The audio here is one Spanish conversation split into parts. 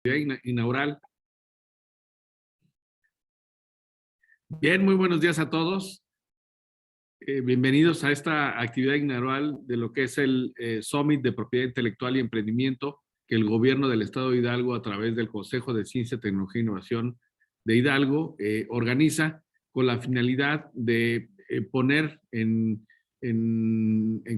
Inaugural. Bien, muy buenos días a todos. Bienvenidos a esta actividad inaugural de lo que es el Summit de Propiedad Intelectual y Emprendimiento que el gobierno del Estado de Hidalgo, a través del Consejo de Ciencia, Tecnología e Innovación de Hidalgo, organiza con la finalidad de poner en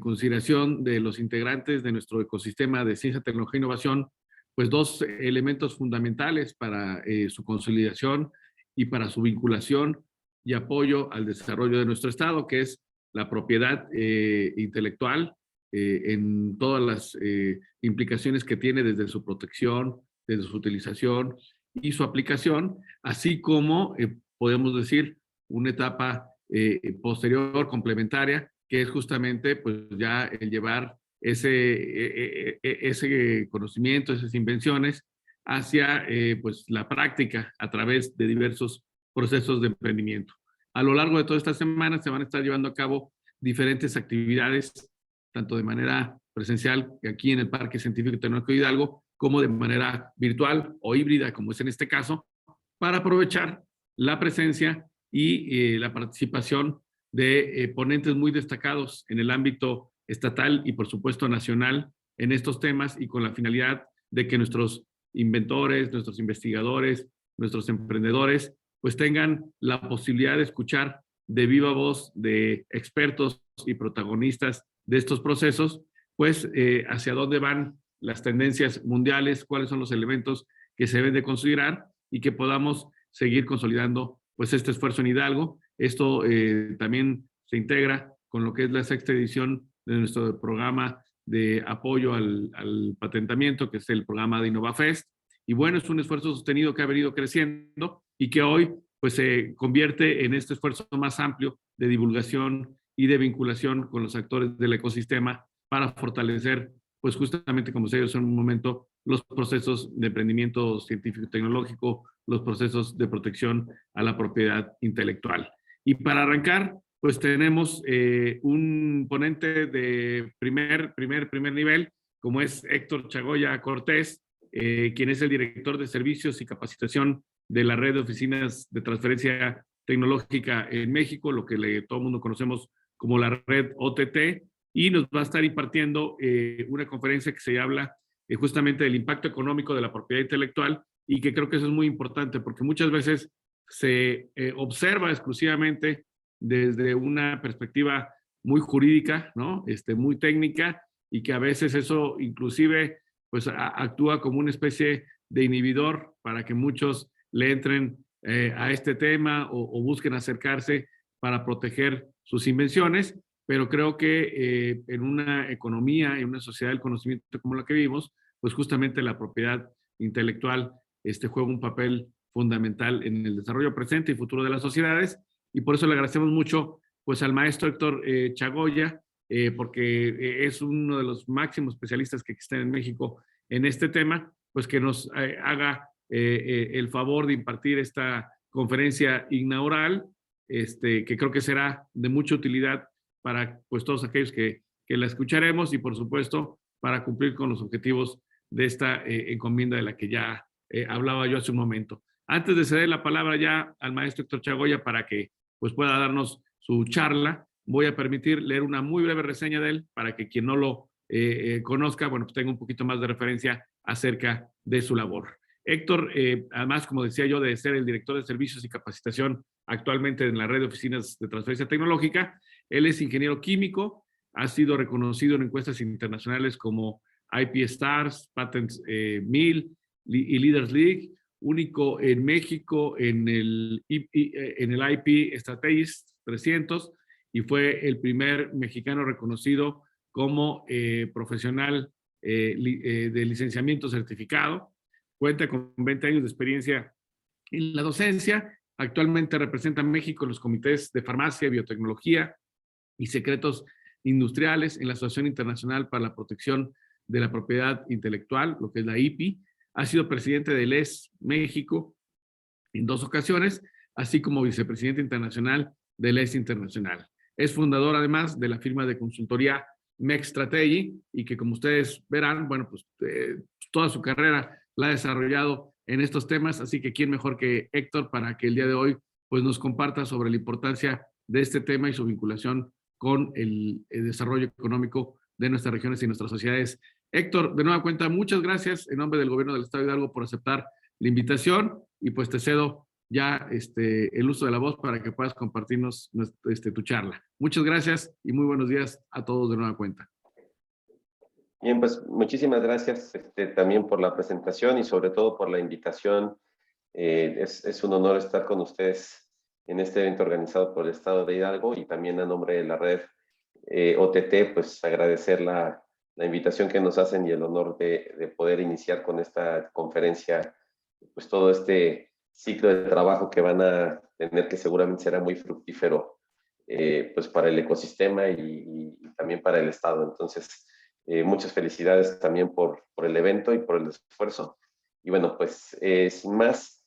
consideración de los integrantes de nuestro ecosistema de ciencia, tecnología e innovación, pues dos elementos fundamentales para su consolidación y para su vinculación y apoyo al desarrollo de nuestro Estado, que es la propiedad intelectual en todas las implicaciones que tiene desde su protección, desde su utilización y su aplicación, así como, podemos decir, una etapa posterior, complementaria, que es justamente pues ya el llevar ese conocimiento, esas invenciones hacia pues la práctica a través de diversos procesos de emprendimiento. A lo largo de toda esta semana se van a estar llevando a cabo diferentes actividades, tanto de manera presencial aquí en el Parque Científico y Tecnológico de Hidalgo, como de manera virtual o híbrida, como es en este caso, para aprovechar la presencia y la participación de ponentes muy destacados en el ámbito estatal y por supuesto nacional en estos temas, y con la finalidad de que nuestros inventores, nuestros investigadores, nuestros emprendedores pues tengan la posibilidad de escuchar de viva voz de expertos y protagonistas de estos procesos, pues hacia dónde van las tendencias mundiales, cuáles son los elementos que se deben de considerar y que podamos seguir consolidando pues este esfuerzo en Hidalgo. Esto también se integra con lo que es la sexta edición de nuestro programa de apoyo al patentamiento, que es el programa de InnovaFest. Y bueno, es un esfuerzo sostenido que ha venido creciendo y que hoy pues se convierte en este esfuerzo más amplio de divulgación y de vinculación con los actores del ecosistema para fortalecer, pues justamente como se dijo en un momento, los procesos de emprendimiento científico y tecnológico, los procesos de protección a la propiedad intelectual. Y para arrancar, pues tenemos un ponente de primer nivel, como es Héctor Chagoya Cortés, quien es el director de servicios y capacitación de la red de oficinas de transferencia tecnológica en México, lo que todo el mundo conocemos como la red OTT, y nos va a estar impartiendo una conferencia que se habla justamente del impacto económico de la propiedad intelectual, y que creo que eso es muy importante porque muchas veces se observa exclusivamente desde una perspectiva muy jurídica, ¿no? Muy técnica, y que a veces eso inclusive pues actúa como una especie de inhibidor para que muchos le entren a este tema o busquen acercarse para proteger sus invenciones, pero creo que en una economía, en una sociedad del conocimiento como la que vivimos, pues justamente la propiedad intelectual juega un papel fundamental en el desarrollo presente y futuro de las sociedades, y por eso le agradecemos mucho pues al maestro Héctor Chagoya, porque es uno de los máximos especialistas que existen en México en este tema, pues que nos haga el favor de impartir esta conferencia inaugural, que creo que será de mucha utilidad para pues todos aquellos que la escucharemos, y por supuesto para cumplir con los objetivos de esta encomienda de la que ya hablaba yo hace un momento. Antes de ceder la palabra ya al maestro Héctor Chagoya para que pues pueda darnos su charla, voy a permitir leer una muy breve reseña de él para que quien no lo conozca, bueno, pues tenga un poquito más de referencia acerca de su labor. Héctor, además, como decía yo, de ser el director de servicios y capacitación actualmente en la red de oficinas de transferencia tecnológica, él es ingeniero químico, ha sido reconocido en encuestas internacionales como IP Stars, Patents 1000 y Leaders League, único en México en el IP Strategist 300, y fue el primer mexicano reconocido como profesional de licenciamiento certificado. Cuenta con 20 años de experiencia en la docencia. Actualmente representa a México en los comités de farmacia, biotecnología y secretos industriales en la Asociación Internacional para la Protección de la Propiedad Intelectual, lo que es la IPI. Ha sido presidente del ES México en 2 ocasiones, así como vicepresidente internacional del ES Internacional. Es fundador además de la firma de consultoría MEC Strategy, y que como ustedes verán, bueno, pues toda su carrera la ha desarrollado en estos temas, así que quién mejor que Héctor para que el día de hoy pues nos comparta sobre la importancia de este tema y su vinculación con el desarrollo económico de nuestras regiones y nuestras sociedades. Héctor, de nueva cuenta, muchas gracias en nombre del gobierno del Estado de Hidalgo por aceptar la invitación y pues te cedo ya el uso de la voz para que puedas compartirnos tu charla. Muchas gracias y muy buenos días a todos de nueva cuenta. Bien, pues muchísimas gracias también por la presentación y sobre todo por la invitación. Es un honor estar con ustedes en este evento organizado por el Estado de Hidalgo y también a nombre de la red OTT, pues agradecer la invitación que nos hacen y el honor de poder iniciar con esta conferencia, pues todo este ciclo de trabajo que van a tener, que seguramente será muy fructífero pues para el ecosistema y también para el Estado. Entonces, muchas felicidades también por el evento y por el esfuerzo. Y bueno, pues sin más,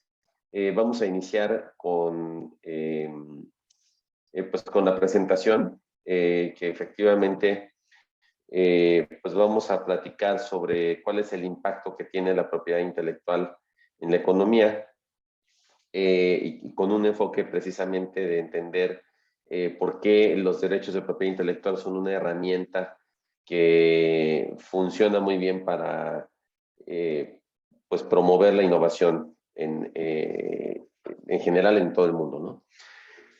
vamos a iniciar pues con la presentación, que efectivamente pues vamos a platicar sobre cuál es el impacto que tiene la propiedad intelectual en la economía, y con un enfoque precisamente de entender por qué los derechos de propiedad intelectual son una herramienta que funciona muy bien para pues promover la innovación en general en todo el mundo, ¿no?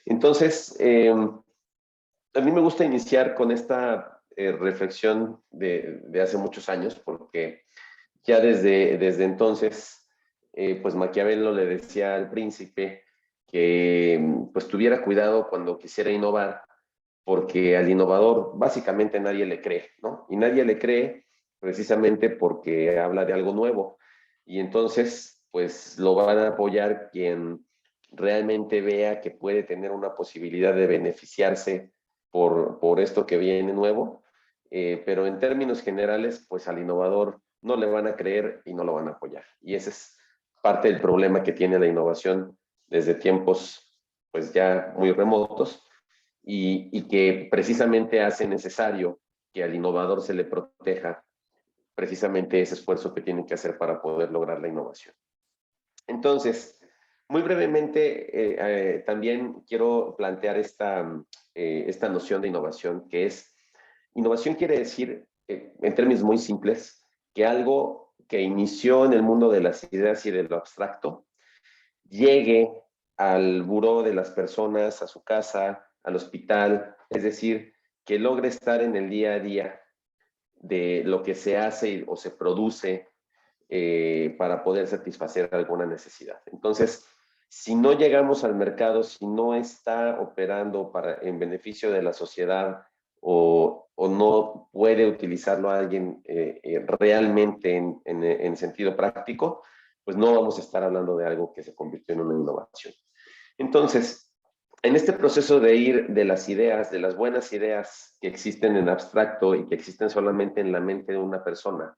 Entonces, a mí me gusta iniciar con esta reflexión de hace muchos años, porque ya desde entonces, pues Maquiavelo le decía al príncipe que pues tuviera cuidado cuando quisiera innovar, porque al innovador básicamente nadie le cree, ¿no? Y nadie le cree precisamente porque habla de algo nuevo. Y entonces, pues lo van a apoyar quien realmente vea que puede tener una posibilidad de beneficiarse por esto que viene nuevo. Pero en términos generales, pues al innovador no le van a creer y no lo van a apoyar. Y ese es parte del problema que tiene la innovación desde tiempos pues ya muy remotos, y que precisamente hace necesario que al innovador se le proteja precisamente ese esfuerzo que tiene que hacer para poder lograr la innovación. Entonces, muy brevemente, también quiero plantear esta noción de innovación, que es, innovación quiere decir, en términos muy simples, que algo que inició en el mundo de las ideas y de lo abstracto, llegue al buró de las personas, a su casa, al hospital, es decir, que logre estar en el día a día de lo que se hace o se produce para poder satisfacer alguna necesidad. Entonces, si no llegamos al mercado, si no está operando en beneficio de la sociedad o no puede utilizarlo alguien realmente en sentido práctico, pues no vamos a estar hablando de algo que se convirtió en una innovación. Entonces, en este proceso de ir de las ideas, de las buenas ideas que existen en abstracto y que existen solamente en la mente de una persona,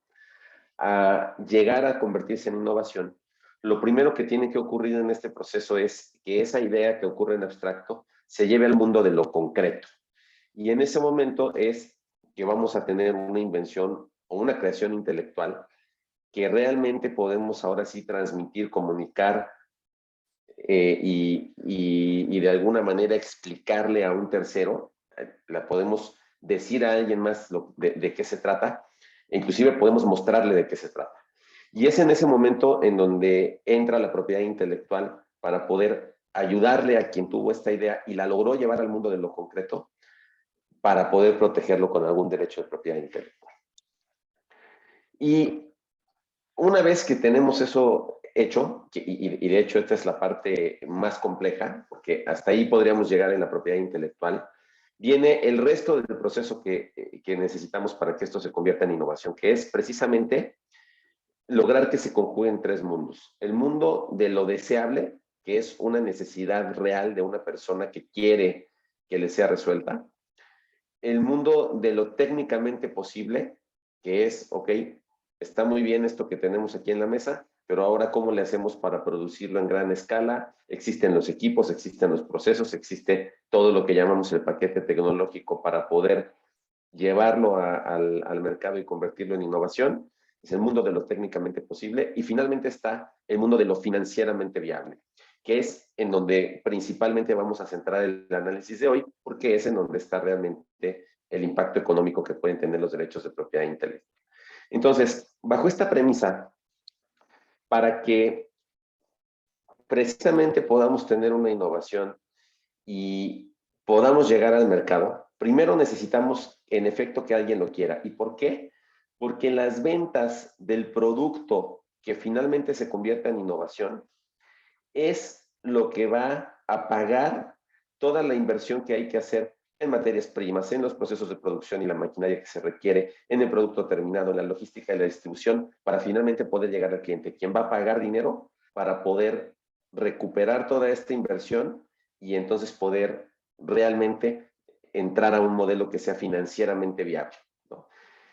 a llegar a convertirse en innovación, lo primero que tiene que ocurrir en este proceso es que esa idea que ocurre en abstracto se lleve al mundo de lo concreto. Y en ese momento es que vamos a tener una invención o una creación intelectual que realmente podemos ahora sí transmitir, comunicar y de alguna manera explicarle a un tercero. La podemos decir a alguien más de qué se trata, e inclusive podemos mostrarle de qué se trata. Y es en ese momento en donde entra la propiedad intelectual para poder ayudarle a quien tuvo esta idea y la logró llevar al mundo de lo concreto, para poder protegerlo con algún derecho de propiedad intelectual. Y una vez que tenemos eso hecho, y de hecho esta es la parte más compleja, porque hasta ahí podríamos llegar en la propiedad intelectual, viene el resto del proceso que necesitamos para que esto se convierta en innovación, que es precisamente lograr que se conjuguen tres mundos. El mundo de lo deseable, que es una necesidad real de una persona que quiere que le sea resuelta. El mundo de lo técnicamente posible, que es, ok, está muy bien esto que tenemos aquí en la mesa, pero ahora ¿cómo le hacemos para producirlo en gran escala? Existen los equipos, existen los procesos, existe todo lo que llamamos el paquete tecnológico para poder llevarlo al mercado y convertirlo en innovación. es el mundo de lo técnicamente posible, y finalmente está el mundo de lo financieramente viable, que es en donde principalmente vamos a centrar el análisis de hoy, porque es en donde está realmente el impacto económico que pueden tener los derechos de propiedad intelectual. Entonces, bajo esta premisa, para que precisamente podamos tener una innovación y podamos llegar al mercado, primero necesitamos en efecto que alguien lo quiera. ¿Y por qué? Porque las ventas del producto que finalmente se convierta en innovación es lo que va a pagar toda la inversión que hay que hacer en materias primas, en los procesos de producción y la maquinaria que se requiere, en el producto terminado, en la logística y la distribución, para finalmente poder llegar al cliente. ¿Quién va a pagar dinero para poder recuperar toda esta inversión y entonces poder realmente entrar a un modelo que sea financieramente viable, ¿no?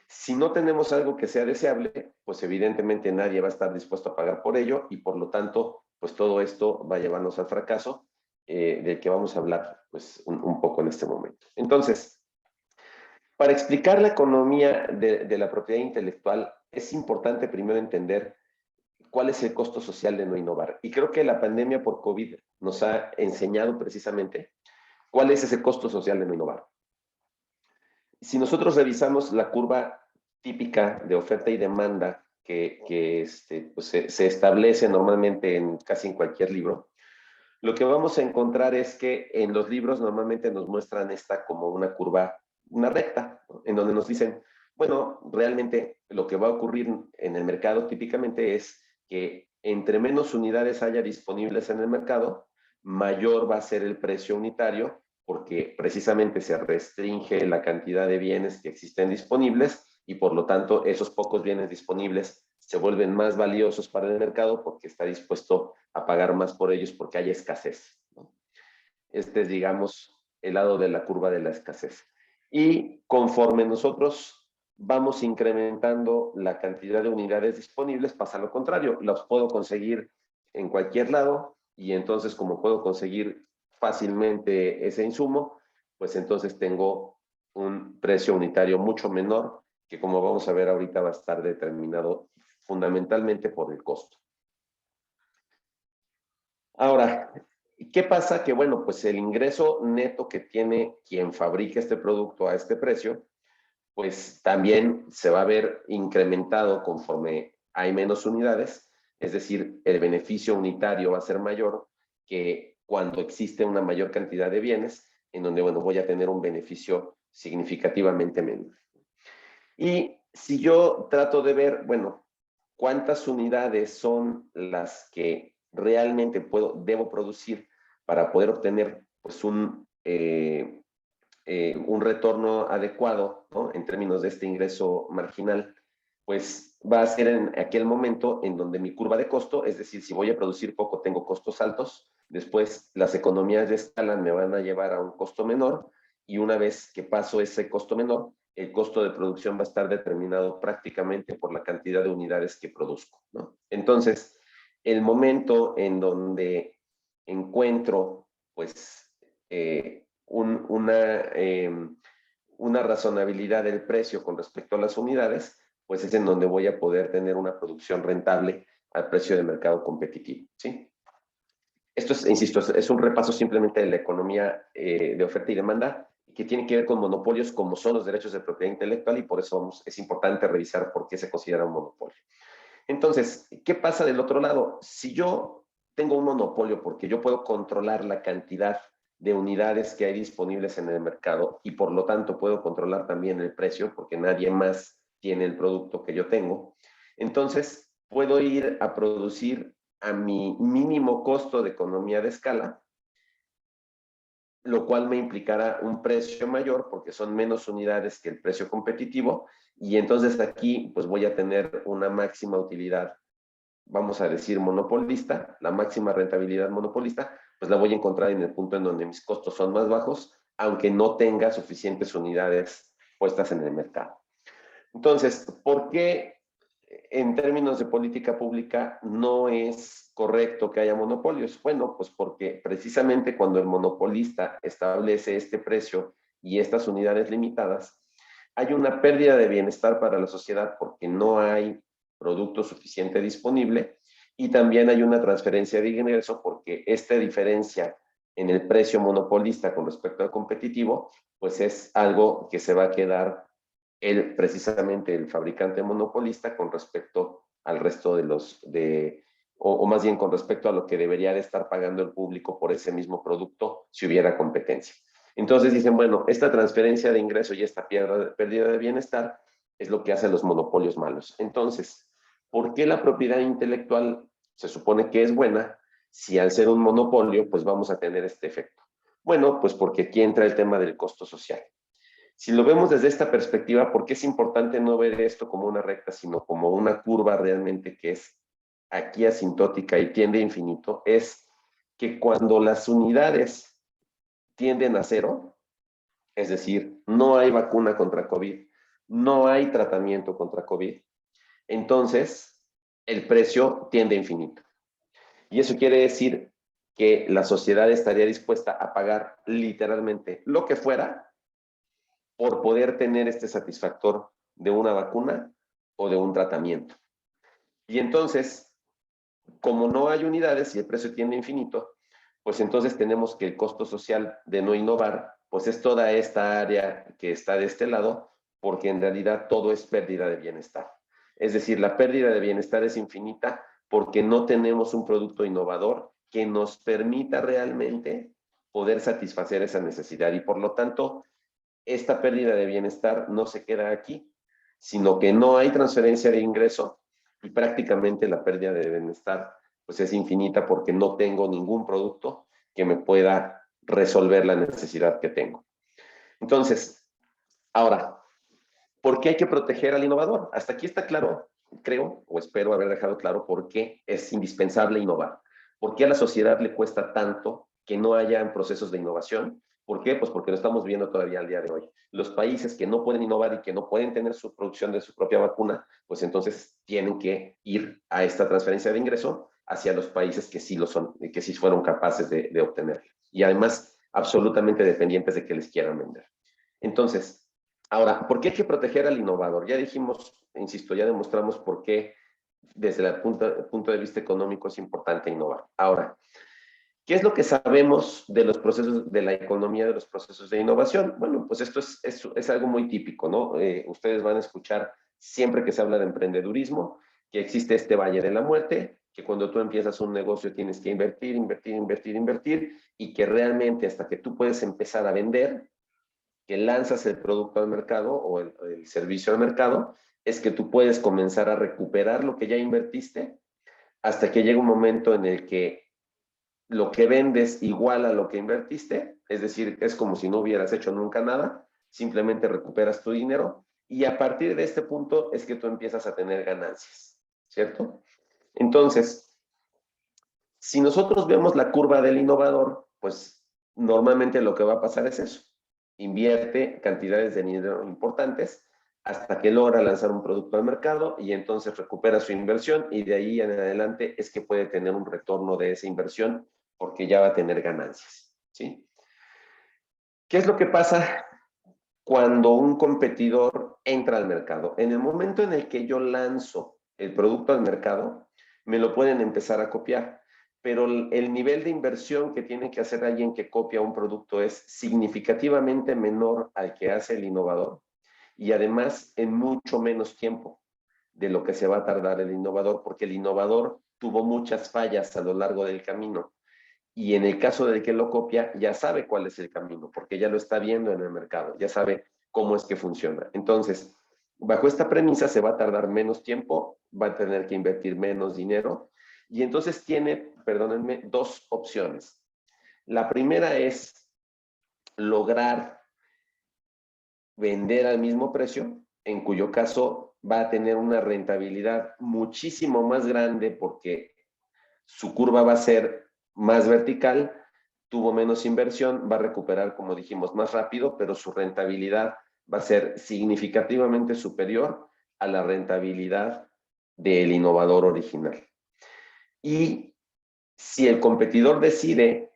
Si no tenemos algo que sea deseable, pues evidentemente nadie va a estar dispuesto a pagar por ello y por lo tanto, pues todo esto va a llevarnos al fracaso, del que vamos a hablar pues un poco en este momento. Entonces, para explicar la economía de la propiedad intelectual, es importante primero entender cuál es el costo social de no innovar. Y creo que la pandemia por COVID nos ha enseñado precisamente cuál es ese costo social de no innovar. Si nosotros revisamos la curva típica de oferta y demanda pues se establece normalmente casi en cualquier libro, lo que vamos a encontrar es que en los libros normalmente nos muestran esta como una curva, una recta, ¿no? En donde nos dicen, bueno, realmente lo que va a ocurrir en el mercado típicamente es que entre menos unidades haya disponibles en el mercado, mayor va a ser el precio unitario, porque precisamente se restringe la cantidad de bienes que existen disponibles y por lo tanto esos pocos bienes disponibles se vuelven más valiosos para el mercado porque está dispuesto a pagar más por ellos porque hay escasez, ¿no? Este es, digamos, el lado de la curva de la escasez. Y conforme nosotros vamos incrementando la cantidad de unidades disponibles, pasa lo contrario. Las puedo conseguir en cualquier lado y entonces como puedo conseguir fácilmente ese insumo, pues entonces tengo un precio unitario mucho menor que, como vamos a ver ahorita, va a estar determinado fundamentalmente por el costo. Ahora, ¿qué pasa? Que bueno, pues el ingreso neto que tiene quien fabrica este producto a este precio, pues también se va a ver incrementado conforme hay menos unidades, es decir, el beneficio unitario va a ser mayor que cuando existe una mayor cantidad de bienes, en donde, bueno, voy a tener un beneficio significativamente menor. Y si yo trato de ver, bueno, cuántas unidades son las que realmente debo producir para poder obtener pues un retorno adecuado, ¿no? En términos de este ingreso marginal, pues va a ser en aquel momento en donde mi curva de costo, es decir, si voy a producir poco, tengo costos altos, después las economías de escala me van a llevar a un costo menor y una vez que paso ese costo menor, el costo de producción va a estar determinado prácticamente por la cantidad de unidades que produzco, ¿no? Entonces, el momento en donde encuentro, pues, una razonabilidad del precio con respecto a las unidades, pues es en donde voy a poder tener una producción rentable al precio de mercado competitivo, ¿sí? Esto es, insisto, es un repaso simplemente de la economía de oferta y demanda que tiene que ver con monopolios como son los derechos de propiedad intelectual y por eso es importante revisar por qué se considera un monopolio. Entonces, ¿qué pasa del otro lado? Si yo tengo un monopolio porque yo puedo controlar la cantidad de unidades que hay disponibles en el mercado y por lo tanto puedo controlar también el precio porque nadie más tiene el producto que yo tengo, entonces puedo ir a producir a mi mínimo costo de economía de escala, lo cual me implicará un precio mayor porque son menos unidades que el precio competitivo y entonces aquí pues voy a tener una máxima utilidad, vamos a decir monopolista, la máxima rentabilidad monopolista, pues la voy a encontrar en el punto en donde mis costos son más bajos, aunque no tenga suficientes unidades puestas en el mercado. Entonces, ¿por qué en términos de política pública no es correcto que haya monopolios? Bueno, pues porque precisamente cuando el monopolista establece este precio y estas unidades limitadas, hay una pérdida de bienestar para la sociedad porque no hay producto suficiente disponible, y también hay una transferencia de ingreso porque esta diferencia en el precio monopolista con respecto al competitivo, pues es algo que se va a quedar precisamente el fabricante monopolista con respecto al resto o más bien con respecto a lo que debería de estar pagando el público por ese mismo producto si hubiera competencia. Entonces dicen, bueno, esta transferencia de ingreso y esta pérdida de bienestar es lo que hacen los monopolios malos. Entonces, ¿por qué la propiedad intelectual se supone que es buena si al ser un monopolio, pues vamos a tener este efecto? Bueno, pues porque aquí entra el tema del costo social. Si lo vemos desde esta perspectiva, ¿por qué es importante no ver esto como una recta, sino como una curva realmente que es aquí asintótica y tiende a infinito? Es que cuando las unidades tienden a cero, es decir, no hay vacuna contra COVID, no hay tratamiento contra COVID, entonces el precio tiende a infinito. Y eso quiere decir que la sociedad estaría dispuesta a pagar literalmente lo que fuera por poder tener este satisfactor de una vacuna o de un tratamiento. Y entonces, como no hay unidades y el precio tiende a infinito, pues entonces tenemos que el costo social de no innovar, pues es toda esta área que está de este lado, porque en realidad todo es pérdida de bienestar. Es decir, la pérdida de bienestar es infinita porque no tenemos un producto innovador que nos permita realmente poder satisfacer esa necesidad. Y por lo tanto, esta pérdida de bienestar no se queda aquí, sino que no hay transferencia de ingreso y prácticamente la pérdida de bienestar pues es infinita porque no tengo ningún producto que me pueda resolver la necesidad que tengo. Entonces, ahora, ¿por qué hay que proteger al innovador? Hasta aquí está claro, creo, o espero haber dejado claro por qué es indispensable innovar. ¿Por qué a la sociedad le cuesta tanto que no haya procesos de innovación? ¿Por qué? Pues porque lo estamos viendo todavía al día de hoy. Los países que no pueden innovar y que no pueden tener su producción de su propia vacuna, pues entonces tienen que ir a esta transferencia de ingreso hacia los países que sí lo son, que sí fueron capaces de obtener. Y además, absolutamente dependientes de que les quieran vender. Entonces, ahora, ¿por qué hay que proteger al innovador? Ya dijimos, insisto, ya demostramos por qué desde el punto de vista económico es importante innovar. Ahora, ¿qué es lo que sabemos de los procesos, de la economía de los procesos de innovación? Bueno, pues esto es algo muy típico, ¿no? Ustedes van a escuchar siempre que se habla de emprendedurismo, que existe este valle de la muerte, que cuando tú empiezas un negocio tienes que invertir, invertir, invertir, invertir, y que realmente hasta que tú puedes empezar a vender, que lanzas el producto al mercado o el servicio al mercado, es que tú puedes comenzar a recuperar lo que ya invertiste hasta que llega un momento en el que lo que vendes igual a lo que invertiste, es decir, es como si no hubieras hecho nunca nada, simplemente recuperas tu dinero y a partir de este punto es que tú empiezas a tener ganancias, ¿cierto? Entonces, si nosotros vemos la curva del innovador, pues normalmente lo que va a pasar es eso. Invierte cantidades de dinero importantes hasta que logra lanzar un producto al mercado y entonces recupera su inversión y de ahí en adelante es que puede tener un retorno de esa inversión porque ya va a tener ganancias, ¿sí? ¿Qué es lo que pasa cuando un competidor entra al mercado? En el momento en el que yo lanzo el producto al mercado, me lo pueden empezar a copiar, pero el nivel de inversión que tiene que hacer alguien que copia un producto es significativamente menor al que hace el innovador y además en mucho menos tiempo de lo que se va a tardar el innovador, porque el innovador tuvo muchas fallas a lo largo del camino. Y en el caso del que lo copia, ya sabe cuál es el camino, porque ya lo está viendo en el mercado, ya sabe cómo es que funciona. Entonces, bajo esta premisa se va a tardar menos tiempo, va a tener que invertir menos dinero, y entonces tiene, perdónenme, dos opciones. La primera es lograr vender al mismo precio, en cuyo caso va a tener una rentabilidad muchísimo más grande porque su curva va a ser más vertical, tuvo menos inversión, va a recuperar, como dijimos, más rápido, pero su rentabilidad va a ser significativamente superior a la rentabilidad del innovador original. Y si el competidor decide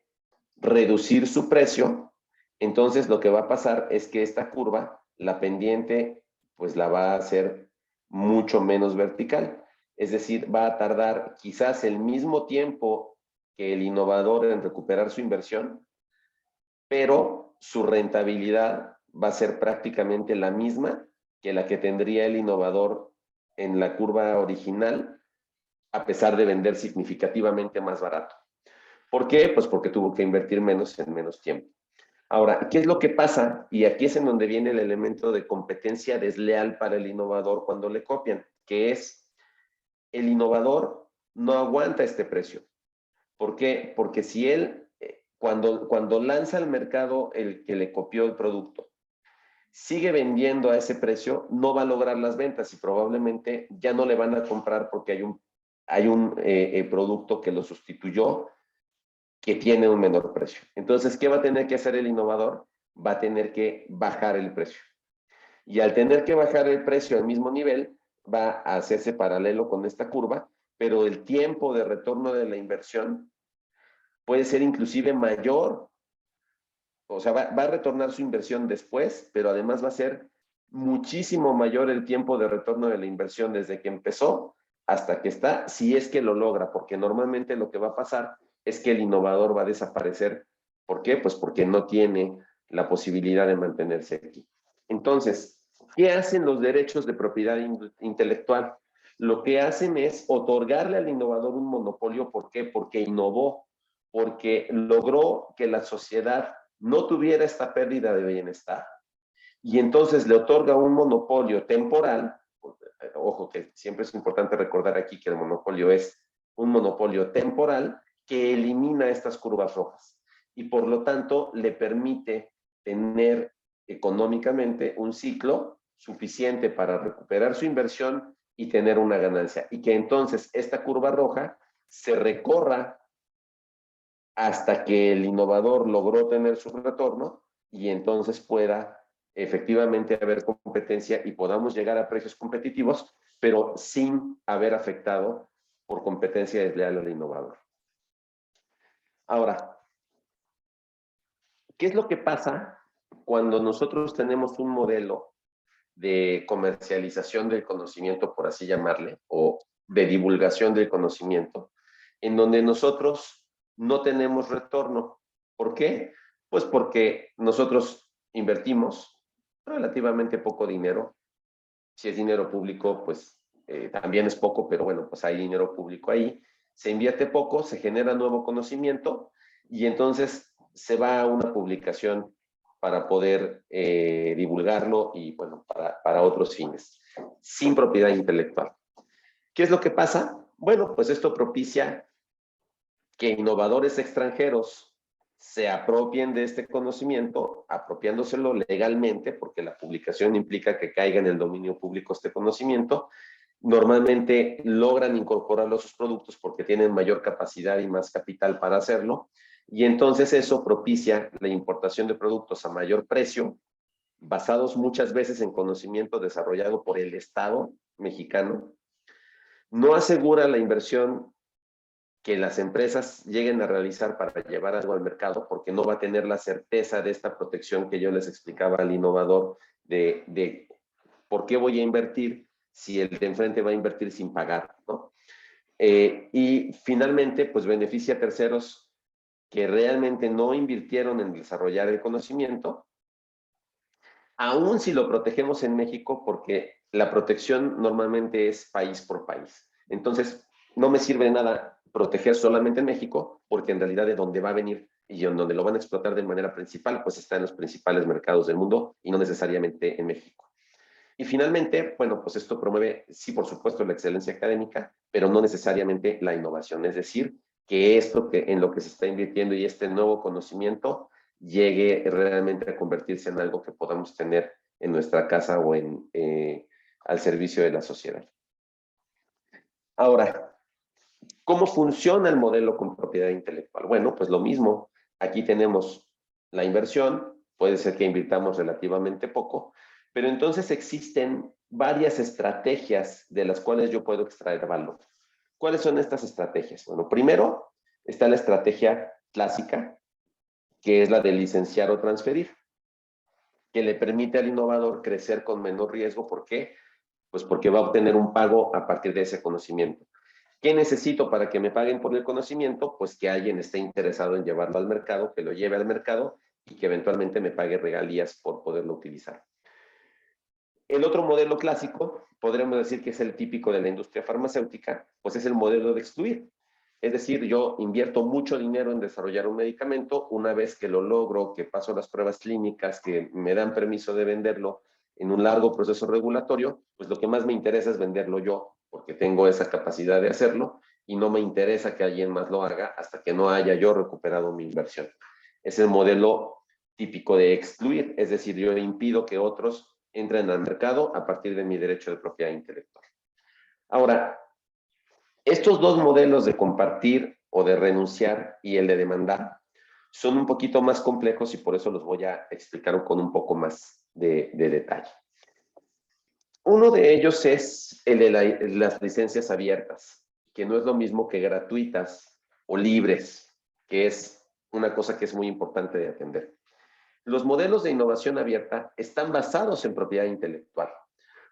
reducir su precio, entonces lo que va a pasar es que esta curva, la pendiente, pues la va a hacer mucho menos vertical. Es decir, va a tardar quizás el mismo tiempo que el innovador en recuperar su inversión, pero su rentabilidad va a ser prácticamente la misma que la que tendría el innovador en la curva original, a pesar de vender significativamente más barato. ¿Por qué? Pues porque tuvo que invertir menos en menos tiempo. Ahora, ¿qué es lo que pasa? Y aquí es en donde viene el elemento de competencia desleal para el innovador cuando le copian, que es el innovador no aguanta este precio. ¿Por qué? Porque si él, cuando lanza al mercado el que le copió el producto, sigue vendiendo a ese precio, no va a lograr las ventas y probablemente ya no le van a comprar porque hay un producto que lo sustituyó que tiene un menor precio. Entonces, ¿qué va a tener que hacer el innovador? Va a tener que bajar el precio. Y al tener que bajar el precio al mismo nivel, va a hacerse paralelo con esta curva, pero el tiempo de retorno de la inversión puede ser inclusive mayor. O sea, va a retornar su inversión después, pero además va a ser muchísimo mayor el tiempo de retorno de la inversión desde que empezó hasta que está, si es que lo logra, porque normalmente lo que va a pasar es que el innovador va a desaparecer. ¿Por qué? Pues porque no tiene la posibilidad de mantenerse aquí. Entonces, ¿qué hacen los derechos de propiedad intelectual? Lo que hacen es otorgarle al innovador un monopolio. ¿Por qué? Porque innovó, porque logró que la sociedad no tuviera esta pérdida de bienestar y entonces le otorga un monopolio temporal. Ojo que siempre es importante recordar aquí que el monopolio es un monopolio temporal que elimina estas curvas rojas y por lo tanto le permite tener económicamente un ciclo suficiente para recuperar su inversión y tener una ganancia y que entonces esta curva roja se recorra hasta que el innovador logró tener su retorno y entonces pueda efectivamente haber competencia y podamos llegar a precios competitivos, pero sin haber afectado por competencia desleal al innovador. Ahora, ¿qué es lo que pasa cuando nosotros tenemos un modelo de comercialización del conocimiento, por así llamarle, o de divulgación del conocimiento, en donde nosotros no tenemos retorno? ¿Por qué? Pues porque nosotros invertimos relativamente poco dinero. Si es dinero público, pues también es poco, pero bueno, pues hay dinero público ahí. Se invierte poco, se genera nuevo conocimiento y entonces se va a una publicación para poder divulgarlo y bueno, para otros fines, sin propiedad intelectual. ¿Qué es lo que pasa? Bueno, pues esto propicia que innovadores extranjeros se apropien de este conocimiento, apropiándoselo legalmente, porque la publicación implica que caiga en el dominio público este conocimiento. Normalmente logran incorporarlo a sus productos porque tienen mayor capacidad y más capital para hacerlo, y entonces eso propicia la importación de productos a mayor precio, basados muchas veces en conocimiento desarrollado por el Estado mexicano. No asegura la inversión que las empresas lleguen a realizar para llevar algo al mercado, porque no va a tener la certeza de esta protección que yo les explicaba al innovador de por qué voy a invertir si el de enfrente va a invertir sin pagar, ¿no? Y finalmente, pues beneficia a terceros que realmente no invirtieron en desarrollar el conocimiento, aún si lo protegemos en México, porque la protección normalmente es país por país. Entonces, no me sirve de nada proteger solamente en México, porque en realidad de donde va a venir y en donde lo van a explotar de manera principal, pues está en los principales mercados del mundo y no necesariamente en México. Y finalmente, bueno, pues esto promueve, sí, por supuesto, la excelencia académica, pero no necesariamente la innovación. Es decir, que esto que en lo que se está invirtiendo y este nuevo conocimiento llegue realmente a convertirse en algo que podamos tener en nuestra casa o al servicio de la sociedad. Ahora, ¿cómo funciona el modelo con propiedad intelectual? Bueno, pues lo mismo. Aquí tenemos la inversión, puede ser que invirtamos relativamente poco, pero entonces existen varias estrategias de las cuales yo puedo extraer valor. ¿Cuáles son estas estrategias? Bueno, primero está la estrategia clásica, que es la de licenciar o transferir, que le permite al innovador crecer con menor riesgo. ¿Por qué? Pues porque va a obtener un pago a partir de ese conocimiento. ¿Qué necesito para que me paguen por el conocimiento? Pues que alguien esté interesado en llevarlo al mercado, que lo lleve al mercado y que eventualmente me pague regalías por poderlo utilizar. El otro modelo clásico, podríamos decir que es el típico de la industria farmacéutica, pues es el modelo de excluir. Es decir, yo invierto mucho dinero en desarrollar un medicamento, una vez que lo logro, que paso las pruebas clínicas, que me dan permiso de venderlo en un largo proceso regulatorio, pues lo que más me interesa es venderlo yo, porque tengo esa capacidad de hacerlo y no me interesa que alguien más lo haga hasta que no haya yo recuperado mi inversión. Es el modelo típico de excluir, es decir, yo impido que otros entren al mercado a partir de mi derecho de propiedad intelectual. Ahora, estos dos modelos de compartir o de renunciar y el de demandar son un poquito más complejos y por eso los voy a explicar con un poco más de detalle. Uno de ellos es el de las licencias abiertas, que no es lo mismo que gratuitas o libres, que es una cosa que es muy importante de atender. Los modelos de innovación abierta están basados en propiedad intelectual.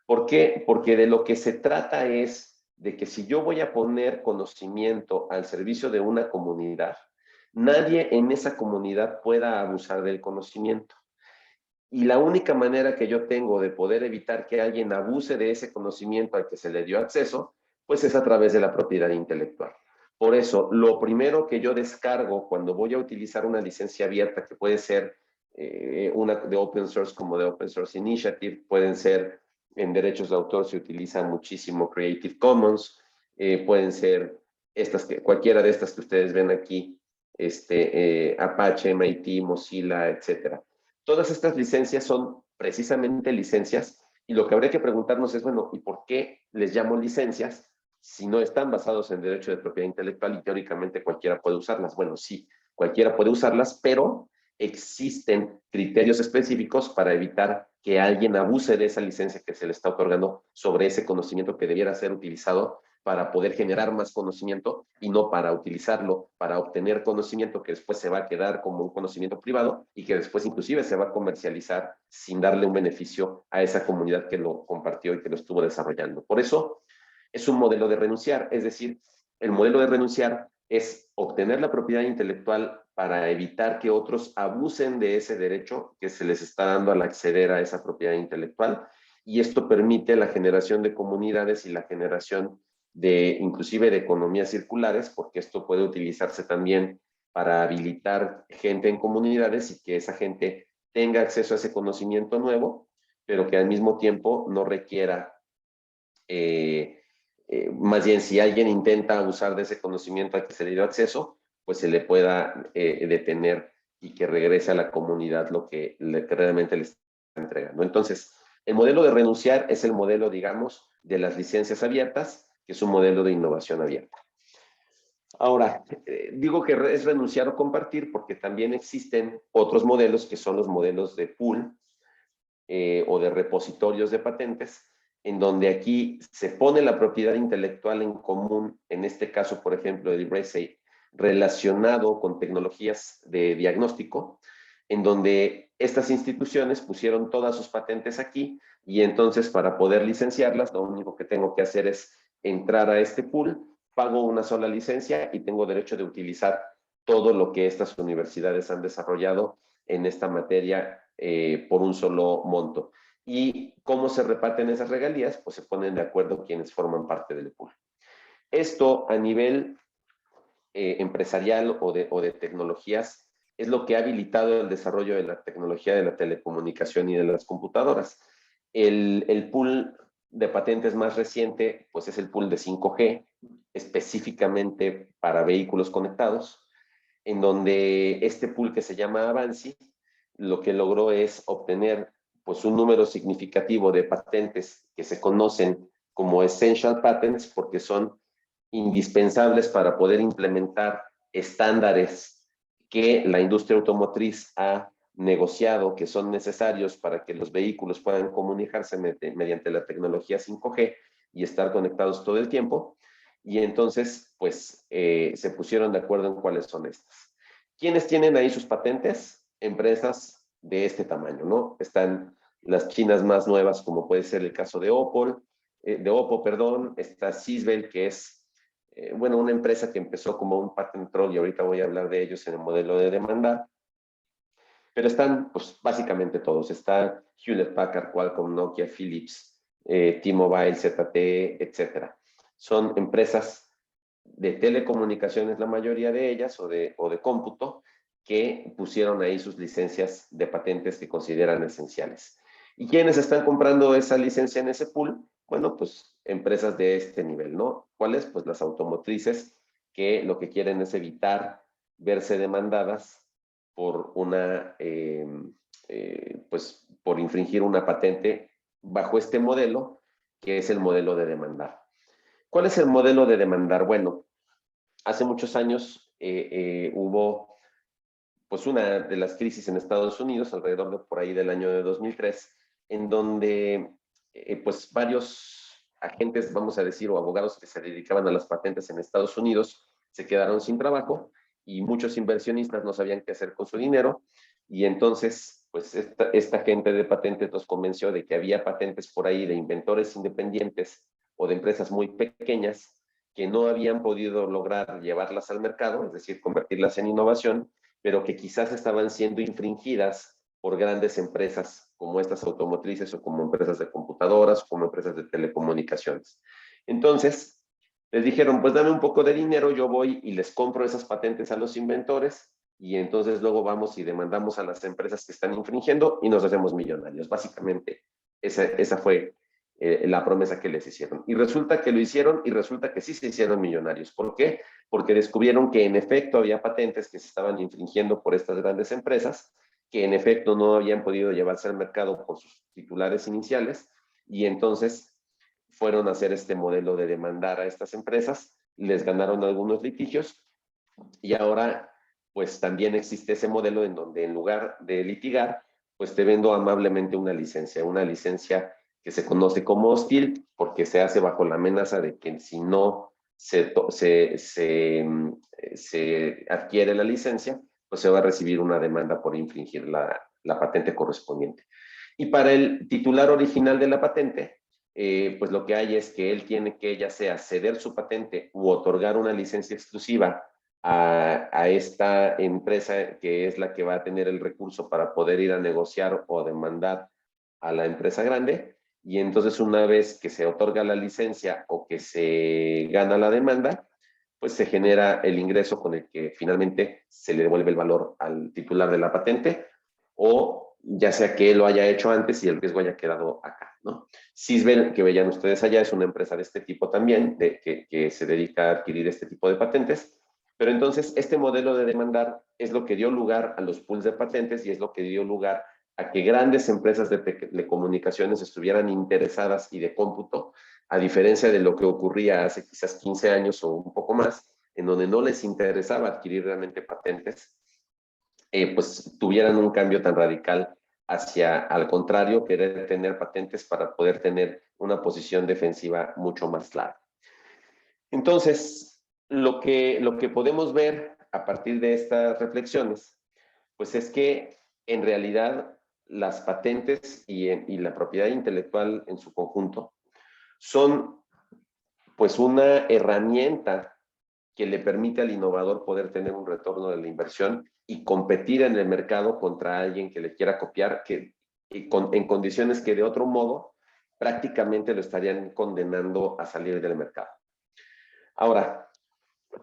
¿Por qué? Porque de lo que se trata es de que si yo voy a poner conocimiento al servicio de una comunidad, nadie en esa comunidad pueda abusar del conocimiento. Y la única manera que yo tengo de poder evitar que alguien abuse de ese conocimiento al que se le dio acceso, pues es a través de la propiedad intelectual. Por eso, lo primero que yo descargo cuando voy a utilizar una licencia abierta, que puede ser una de open source como de Open Source Initiative, pueden ser en derechos de autor, se utiliza muchísimo Creative Commons, pueden ser cualquiera de estas que ustedes ven aquí, Apache, MIT, Mozilla, etcétera. Todas estas licencias son precisamente licencias y lo que habría que preguntarnos es, bueno, ¿y por qué les llamo licencias si no están basados en derecho de propiedad intelectual y teóricamente cualquiera puede usarlas? Bueno, sí, cualquiera puede usarlas, pero existen criterios específicos para evitar que alguien abuse de esa licencia que se le está otorgando sobre ese conocimiento que debiera ser utilizado para poder generar más conocimiento y no para utilizarlo para obtener conocimiento que después se va a quedar como un conocimiento privado y que después inclusive se va a comercializar sin darle un beneficio a esa comunidad que lo compartió y que lo estuvo desarrollando. Por eso es un modelo de renunciar, es decir, el modelo de renunciar es obtener la propiedad intelectual para evitar que otros abusen de ese derecho que se les está dando al acceder a esa propiedad intelectual, y esto permite la generación de comunidades y la generación inclusive de economías circulares, porque esto puede utilizarse también para habilitar gente en comunidades y que esa gente tenga acceso a ese conocimiento nuevo, pero que al mismo tiempo no requiera, más bien si alguien intenta abusar de ese conocimiento al que se le dio acceso, pues se le pueda detener y que regrese a la comunidad lo que realmente le está entregando. Entonces, el modelo de renunciar es el modelo, digamos, de las licencias abiertas, que es un modelo de innovación abierta. Ahora, digo que es renunciar o compartir porque también existen otros modelos que son los modelos de pool o de repositorios de patentes, en donde aquí se pone la propiedad intelectual en común, en este caso, por ejemplo, el Bracey, relacionado con tecnologías de diagnóstico, en donde estas instituciones pusieron todas sus patentes aquí y entonces para poder licenciarlas, lo único que tengo que hacer es entrar a este pool, pago una sola licencia y tengo derecho de utilizar todo lo que estas universidades han desarrollado en esta materia por un solo monto. ¿Y cómo se reparten esas regalías? Pues se ponen de acuerdo quienes forman parte del pool. Esto a nivel empresarial o de tecnologías es lo que ha habilitado el desarrollo de la tecnología de la telecomunicación y de las computadoras. El pool de patentes más reciente pues es el pool de 5G, específicamente para vehículos conectados, en donde este pool que se llama Avanci lo que logró es obtener pues un número significativo de patentes que se conocen como essential patents porque son indispensables para poder implementar estándares que la industria automotriz ha negociado, que son necesarios para que los vehículos puedan comunicarse mediante la tecnología 5G y estar conectados todo el tiempo. Y entonces, pues, se pusieron de acuerdo en cuáles son estas. ¿Quiénes tienen ahí sus patentes? Empresas de este tamaño, ¿no? Están las chinas más nuevas, como puede ser el caso de Opel, de Oppo, perdón, está Sisbel, que es, bueno, una empresa que empezó como un patent troll y ahorita voy a hablar de ellos en el modelo de demandar. Pero están, pues, básicamente todos. Está Hewlett Packard, Qualcomm, Nokia, Philips, T-Mobile, ZTE, etcétera. Son empresas de telecomunicaciones, la mayoría de ellas, o de cómputo, que pusieron ahí sus licencias de patentes que consideran esenciales. ¿Y quiénes están comprando esa licencia en ese pool? Bueno, pues empresas de este nivel, ¿no? ¿Cuáles? Pues las automotrices, que lo que quieren es evitar verse demandadas por pues por infringir una patente bajo este modelo, que es el modelo de demandar. ¿Cuál es el modelo de demandar? Bueno, hace muchos años hubo pues una de las crisis en Estados Unidos, alrededor de por ahí del año de 2003, en donde pues varios agentes, vamos a decir, o abogados que se dedicaban a las patentes en Estados Unidos se quedaron sin trabajo y muchos inversionistas no sabían qué hacer con su dinero, y entonces pues esta gente de patentes nos convenció de que había patentes por ahí de inventores independientes o de empresas muy pequeñas que no habían podido lograr llevarlas al mercado, es decir, convertirlas en innovación, pero que quizás estaban siendo infringidas por grandes empresas como estas automotrices, o como empresas de computadoras, o como empresas de telecomunicaciones. Entonces, les dijeron, pues dame un poco de dinero, yo voy y les compro esas patentes a los inventores, y entonces luego vamos y demandamos a las empresas que están infringiendo y nos hacemos millonarios. Básicamente, esa fue la promesa que les hicieron. Y resulta que lo hicieron, y resulta que sí se hicieron millonarios. ¿Por qué? Porque descubrieron que en efecto había patentes que se estaban infringiendo por estas grandes empresas, que en efecto no habían podido llevarse al mercado por sus titulares iniciales, y entonces fueron a hacer este modelo de demandar a estas empresas, les ganaron algunos litigios, y ahora pues también existe ese modelo en donde en lugar de litigar, pues te vendo amablemente una licencia que se conoce como hostil, porque se hace bajo la amenaza de que si no se adquiere la licencia, pues se va a recibir una demanda por infringir la patente correspondiente. Y para el titular original de la patente, pues lo que hay es que él tiene que ya sea ceder su patente u otorgar una licencia exclusiva a esta empresa, que es la que va a tener el recurso para poder ir a negociar o demandar a la empresa grande. Y entonces, una vez que se otorga la licencia o que se gana la demanda, pues se genera el ingreso con el que finalmente se le devuelve el valor al titular de la patente, o ya sea que él lo haya hecho antes y el riesgo haya quedado acá, ¿no? Sisbel, que veían ustedes allá, es una empresa de este tipo también, que se dedica a adquirir este tipo de patentes. Pero entonces, este modelo de demandar es lo que dio lugar a los pools de patentes, y es lo que dio lugar a que grandes empresas de comunicaciones estuvieran interesadas y de cómputo, a diferencia de lo que ocurría hace quizás 15 años o un poco más, en donde no les interesaba adquirir realmente patentes, pues tuvieran un cambio tan radical hacia, al contrario, querer tener patentes para poder tener una posición defensiva mucho más clara. Entonces, lo que podemos ver a partir de estas reflexiones, pues es que en realidad las patentes y la propiedad intelectual en su conjunto son pues una herramienta que le permite al innovador poder tener un retorno de la inversión y competir en el mercado contra alguien que le quiera copiar, en condiciones que de otro modo prácticamente lo estarían condenando a salir del mercado. Ahora,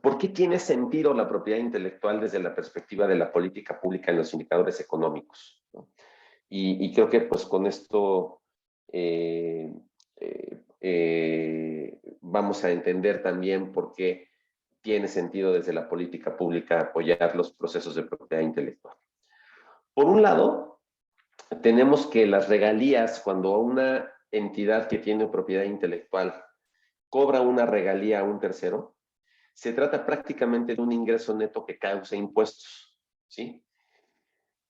¿por qué tiene sentido la propiedad intelectual desde la perspectiva de la política pública en los indicadores económicos? Y creo que pues con esto vamos a entender también por qué tiene sentido desde la política pública apoyar los procesos de propiedad intelectual. Por un lado, tenemos que las regalías, cuando una entidad que tiene propiedad intelectual cobra una regalía a un tercero, se trata prácticamente de un ingreso neto que causa impuestos, ¿sí?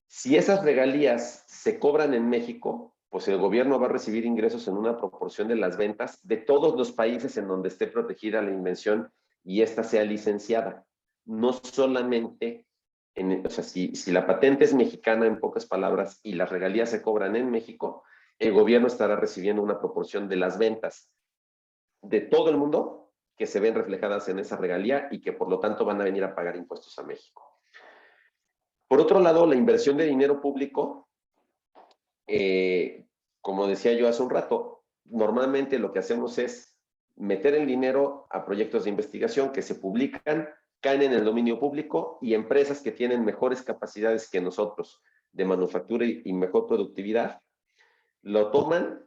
Si esas regalías se cobran en México, pues el gobierno va a recibir ingresos en una proporción de las ventas de todos los países en donde esté protegida la invención y ésta sea licenciada. No solamente, o sea, si la patente es mexicana, en pocas palabras, y las regalías se cobran en México, el gobierno estará recibiendo una proporción de las ventas. de todo el mundo que se ven reflejadas en esa regalía y que por lo tanto van a venir a pagar impuestos a México. Por otro lado, la inversión de dinero público, como decía yo hace un rato, normalmente lo que hacemos es meter el dinero a proyectos de investigación que se publican, caen en el dominio público y empresas que tienen mejores capacidades que nosotros de manufactura y mejor productividad, lo toman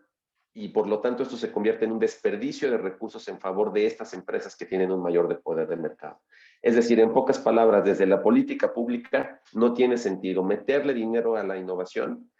y por lo tanto esto se convierte en un desperdicio de recursos en favor de estas empresas que tienen un mayor poder de mercado. Es decir, en pocas palabras, desde la política pública no tiene sentido meterle dinero a la innovación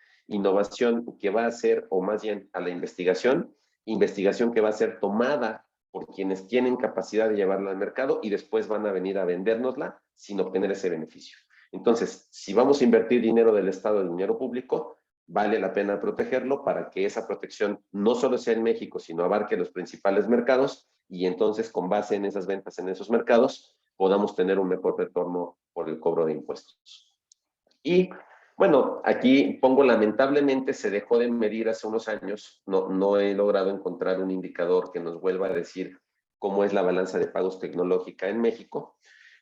que va a ser, o más bien a la investigación que va a ser tomada por quienes tienen capacidad de llevarla al mercado y después van a venir a vendérnosla sin obtener ese beneficio. Entonces, si vamos a invertir dinero del Estado, el dinero público, vale la pena protegerlo para que esa protección no solo sea en México, sino abarque los principales mercados y entonces con base en esas ventas en esos mercados podamos tener un mejor retorno por el cobro de impuestos. Y bueno, aquí pongo lamentablemente se dejó de medir hace unos años, no he logrado encontrar un indicador que nos vuelva a decir cómo es la balanza de pagos tecnológica en México,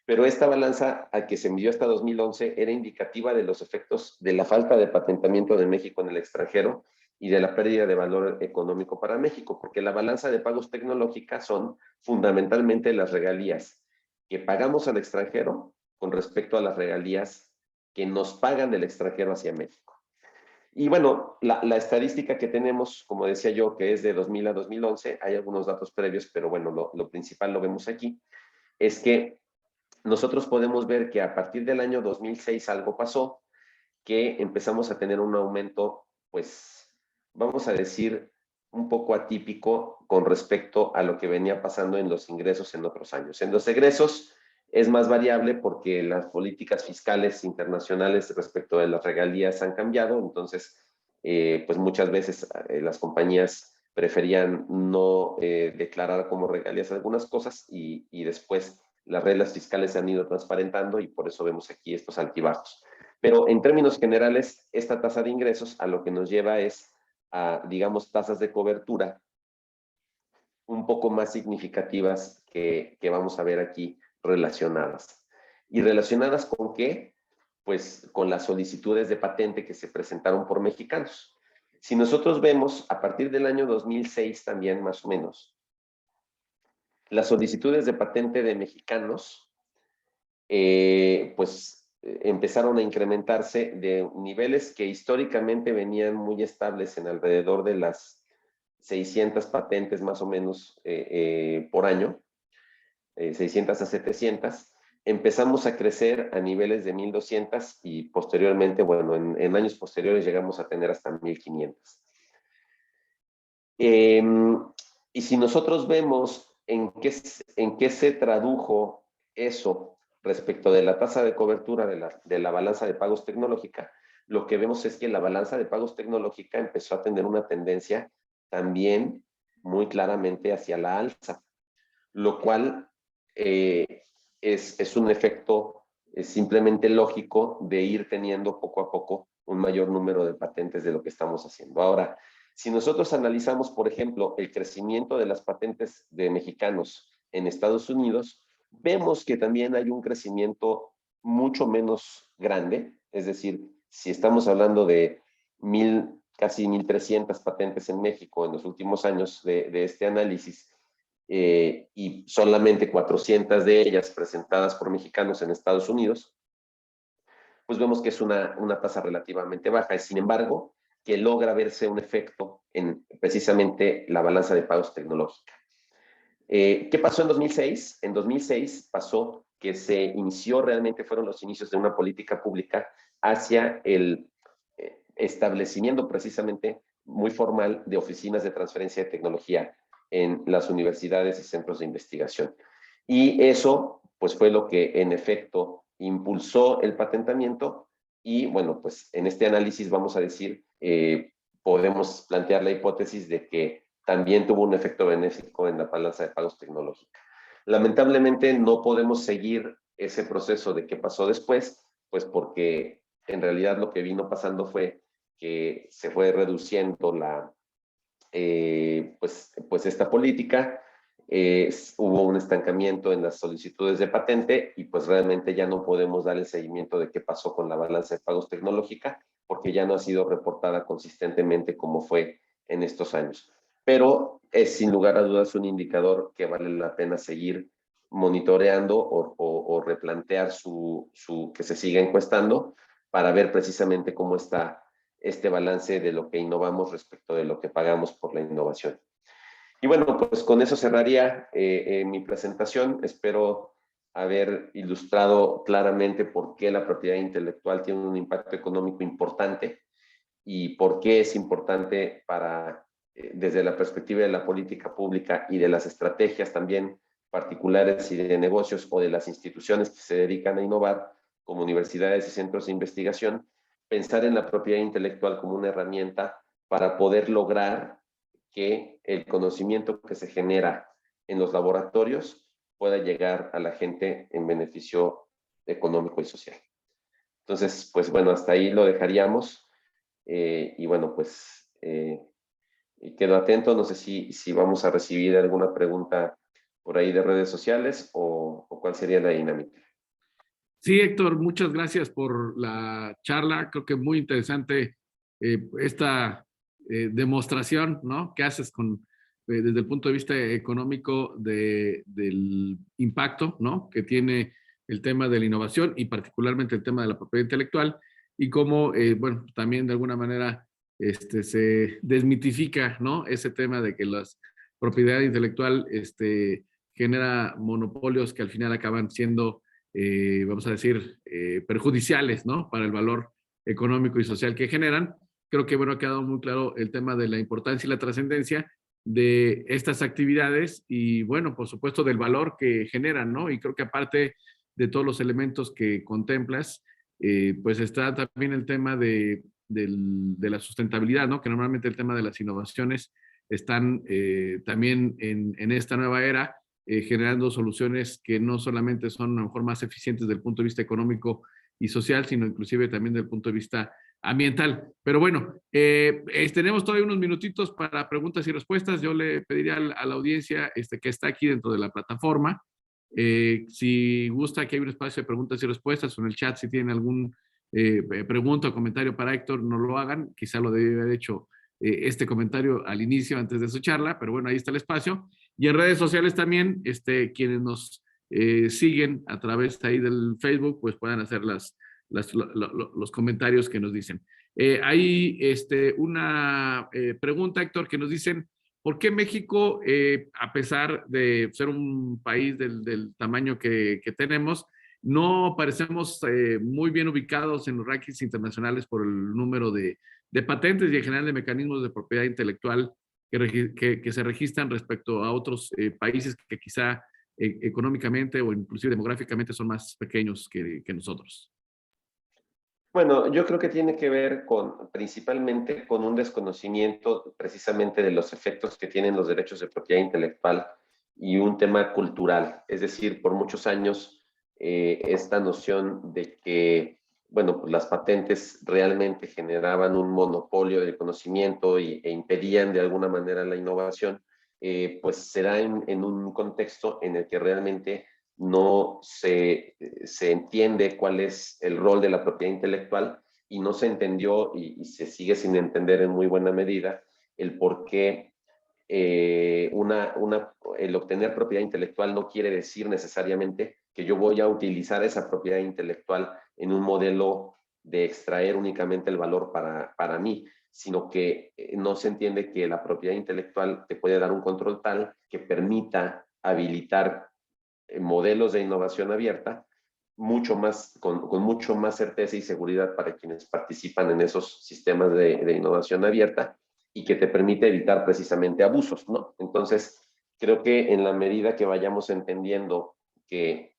pero esta balanza a que se midió hasta 2011 era indicativa de los efectos de la falta de patentamiento de México en el extranjero y de la pérdida de valor económico para México, porque la balanza de pagos tecnológica son fundamentalmente las regalías que pagamos al extranjero con respecto a las regalías que nos pagan del extranjero hacia México. Y bueno, la estadística que tenemos, como decía yo, que es de 2000 a 2011, hay algunos datos previos, pero bueno, lo principal lo vemos aquí, es que nosotros podemos ver que a partir del año 2006 algo pasó, que empezamos a tener un aumento, pues, vamos a decir, un poco atípico con respecto a lo que venía pasando en los ingresos en otros años. En los egresos es más variable porque las políticas fiscales internacionales respecto de las regalías han cambiado, entonces, pues muchas veces las compañías preferían no declarar como regalías algunas cosas y después las reglas fiscales se han ido transparentando y por eso vemos aquí estos altibajos. Pero en términos generales, esta tasa de ingresos a lo que nos lleva es a, digamos, tasas de cobertura un poco más significativas que vamos a ver aquí relacionadas. ¿Y relacionadas con qué? Pues con las solicitudes de patente que se presentaron por mexicanos. Si nosotros vemos a partir del año 2006 también más o menos, las solicitudes de patente de mexicanos, pues empezaron a incrementarse de niveles que históricamente venían muy estables en alrededor de las 600 patentes más o menos por año, 600 a 700. Empezamos a crecer a niveles de 1200 y posteriormente, bueno, en años posteriores llegamos a tener hasta 1500. Y si nosotros vemos en qué se tradujo eso respecto de la tasa de cobertura de la balanza de pagos tecnológica, lo que vemos es que la balanza de pagos tecnológica empezó a tener una tendencia también muy claramente hacia la alza, lo cual es un efecto simplemente lógico de ir teniendo poco a poco un mayor número de patentes de lo que estamos haciendo. Ahora, si nosotros analizamos, por ejemplo, el crecimiento de las patentes de mexicanos en Estados Unidos, vemos que también hay un crecimiento mucho menos grande, es decir, si estamos hablando de casi 1,300 patentes en México en los últimos años de este análisis, y solamente 400 de ellas presentadas por mexicanos en Estados Unidos, pues vemos que es una tasa relativamente baja. Sin embargo, que logra verse un efecto en precisamente la balanza de pagos tecnológica. ¿Qué pasó en 2006? En 2006 pasó que se inició, realmente fueron los inicios de una política pública hacia el establecimiento precisamente muy formal de oficinas de transferencia de tecnología en las universidades y centros de investigación. Y eso, pues, fue lo que en efecto impulsó el patentamiento y, bueno, pues en este análisis vamos a decir, podemos plantear la hipótesis de que también tuvo un efecto benéfico en la balanza de pagos tecnológica. Lamentablemente no podemos seguir ese proceso de qué pasó después, pues porque en realidad lo que vino pasando fue que se fue reduciendo pues esta política, hubo un estancamiento en las solicitudes de patente y pues realmente ya no podemos dar el seguimiento de qué pasó con la balanza de pagos tecnológica porque ya no ha sido reportada consistentemente como fue en estos años. Pero es sin lugar a dudas un indicador que vale la pena seguir monitoreando o replantear que se siga encuestando para ver precisamente cómo está este balance de lo que innovamos respecto de lo que pagamos por la innovación. Y bueno, pues con eso cerraría mi presentación. Espero haber ilustrado claramente por qué la propiedad intelectual tiene un impacto económico importante y por qué es importante desde la perspectiva de la política pública y de las estrategias también particulares y de negocios o de las instituciones que se dedican a innovar, como universidades y centros de investigación, pensar en la propiedad intelectual como una herramienta para poder lograr que el conocimiento que se genera en los laboratorios pueda llegar a la gente en beneficio económico y social. Entonces, pues bueno, hasta ahí lo dejaríamos. Y bueno, pues quedo atento. No sé si vamos a recibir alguna pregunta por ahí de redes sociales o cuál sería la dinámica. Sí, Héctor, muchas gracias por la charla. Creo que muy interesante esta demostración, ¿no? Que haces desde el punto de vista económico del impacto, ¿no? Que tiene el tema de la innovación y particularmente el tema de la propiedad intelectual y cómo, bueno, también de alguna manera se desmitifica, ¿no? Ese tema de que la propiedad intelectual genera monopolios que al final acaban siendo vamos a decir, perjudiciales, ¿no? Para el valor económico y social que generan. Creo que, bueno, ha quedado muy claro el tema de la importancia y la trascendencia de estas actividades y, bueno, por supuesto, del valor que generan, ¿no? Y creo que aparte de todos los elementos que contemplas, pues está también el tema de la sustentabilidad, ¿no? Que normalmente el tema de las innovaciones están también en esta nueva era generando soluciones que no solamente son a lo mejor más eficientes desde el punto de vista económico y social, sino inclusive también desde el punto de vista ambiental. Pero bueno, tenemos todavía unos minutitos para preguntas y respuestas. Yo le pediría a la audiencia que está aquí dentro de la plataforma, si gusta que hay un espacio de preguntas y respuestas o en el chat si tienen algún pregunta o comentario para Héctor, no lo hagan. Quizá lo debe haber hecho este comentario al inicio, antes de su charla, pero bueno, ahí está el espacio. Y en redes sociales también, quienes nos siguen a través ahí del Facebook, pues puedan hacer los comentarios que nos dicen. Hay una pregunta, Héctor, que nos dicen, ¿por qué México, a pesar de ser un país del tamaño que tenemos, no parecemos muy bien ubicados en los rankings internacionales por el número de patentes y en general de mecanismos de propiedad intelectual que se registran respecto a otros países que quizá económicamente o inclusive demográficamente son más pequeños que nosotros? Bueno, yo creo que tiene que ver principalmente con un desconocimiento precisamente de los efectos que tienen los derechos de propiedad intelectual y un tema cultural. Es decir, por muchos años esta noción de que, bueno, pues las patentes realmente generaban un monopolio del conocimiento e impedían de alguna manera la innovación, pues se da en un contexto en el que realmente no se entiende cuál es el rol de la propiedad intelectual y no se entendió y se sigue sin entender en muy buena medida el por qué el obtener propiedad intelectual no quiere decir necesariamente que yo voy a utilizar esa propiedad intelectual en un modelo de extraer únicamente el valor para mí, sino que no se entiende que la propiedad intelectual te puede dar un control tal que permita habilitar modelos de innovación abierta con mucho más certeza y seguridad para quienes participan en esos sistemas de innovación abierta y que te permite evitar precisamente abusos, ¿no? Entonces, creo que en la medida que vayamos entendiendo que